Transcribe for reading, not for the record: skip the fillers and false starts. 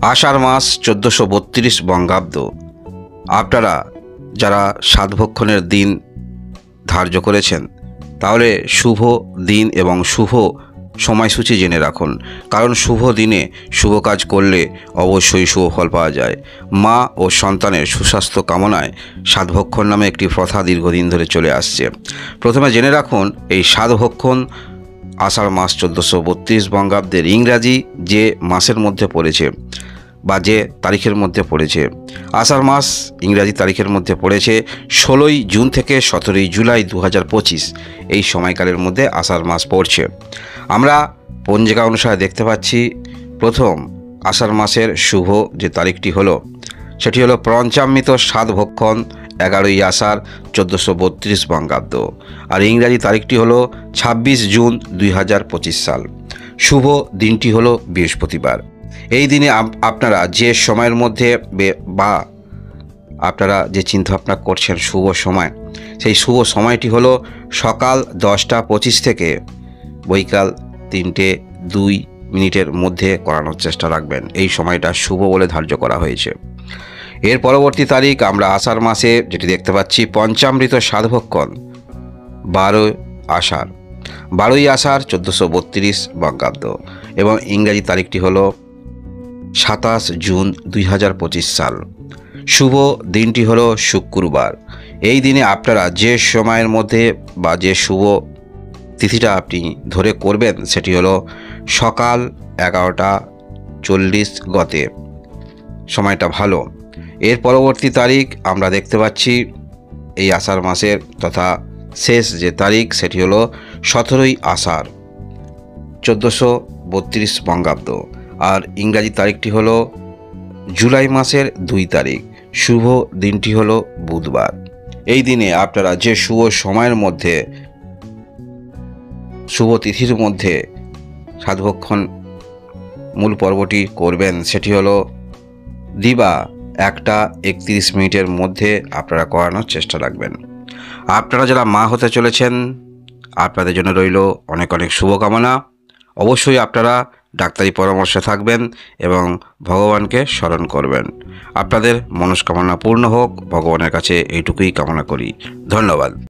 আষাঢ় মাস 1432 বঙ্গাব্দ। আপনারা যারা সাতভক্ষণের দিন ধার্য করেছেন তাহলে শুভ দিন এবং শুভ সময়সূচি জেনে রাখুন, কারণ শুভ দিনে শুভ কাজ করলে অবশ্যই শুভ ফল পাওয়া যায়। মা ও সন্তানের সুস্বাস্থ্য কামনায় সাতভক্ষণ নামে একটি প্রথা দীর্ঘদিন ধরে চলে আসছে। প্রথমে জেনে রাখুন, এই সাতভক্ষণ আষাঢ় মাস 1432 বঙ্গাব্দের ইংরাজি যে মাসের মধ্যে পড়েছে বা যে তারিখের মধ্যে পড়েছে, আষাঢ় মাস ইংরাজি তারিখের মধ্যে পড়েছে 16ই জুন থেকে 17ই জুলাই 2025। এই সময়কালের মধ্যে আষাঢ় মাস পড়ছে। আমরা পঞ্জিকা অনুসারে দেখতে পাচ্ছি প্রথম আষাঢ় মাসের শুভ যে তারিখটি হলো সেটি হলো পঞ্চামৃত সাতভক্ষণ 11ই আষাঢ় 1432 বঙ্গাব্দ, আর ইংরাজি তারিখটি হলো 26 জুন 2025 সাল। শুভ দিনটি হলো বৃহস্পতিবার। এই দিনে আপনারা যে সময়ের মধ্যে বা আপনারা যে চিন্তাভাবনা করছেন শুভ সময়, সেই শুভ সময়টি হলো সকাল 10টা 25 থেকে বৈকাল 3টে 2 মধ্যে করানোর চেষ্টা রাখবেন। এই সময়টা শুভ বলে ধার্য করা হয়েছে। এর পরবর্তী তারিখ আমরা আষাঢ় মাসে যেটি দেখতে পাচ্ছি পঞ্চামৃত সাতভক্ষণ 12ই আষাঢ় 1432 বঙ্গাব্দ এবং ইংরাজি তারিখটি হলো 27 জুন 2025 সাল। শুভ দিনটি হলো শুক্রবার। এই দিনে আপনারা যে সময়ের মধ্যে বা যে শুভ তিথিটা আপনি ধরে করবেন সেটি হলো সকাল 11টা 40 গতে, সময়টা ভালো। এর পরবর্তী তারিখ আমরা দেখতে পাচ্ছি এই আষাঢ় মাসের তথা শেষ যে তারিখ সেটি হলো 17ই আষাঢ় 1432 বঙ্গাব্দ, আর ইংরাজি তারিখটি হলো জুলাই মাসের 2 তারিখ। শুভ দিনটি হলো বুধবার। এই দিনে আপনারা যে শুভ সময়ের মধ্যে শুভ তিথির মধ্যে সাতভক্ষণ মূল পর্বটি করবেন সেটি হলো দিবা 1টা 31 মধ্যে আপনারা করানোর চেষ্টা রাখবেন। আপনারা যারা মা হতে চলেছেন আপনাদের জন্য রইল অনেক অনেক শুভকামনা। অবশ্যই আপনারা ডাক্তারি পরামর্শে থাকবেন এবং ভগবানকে স্মরণ করবেন। আপনাদের মনস্কামনা পূর্ণ হোক, ভগবানের কাছে এইটুকুই কামনা করি। ধন্যবাদ।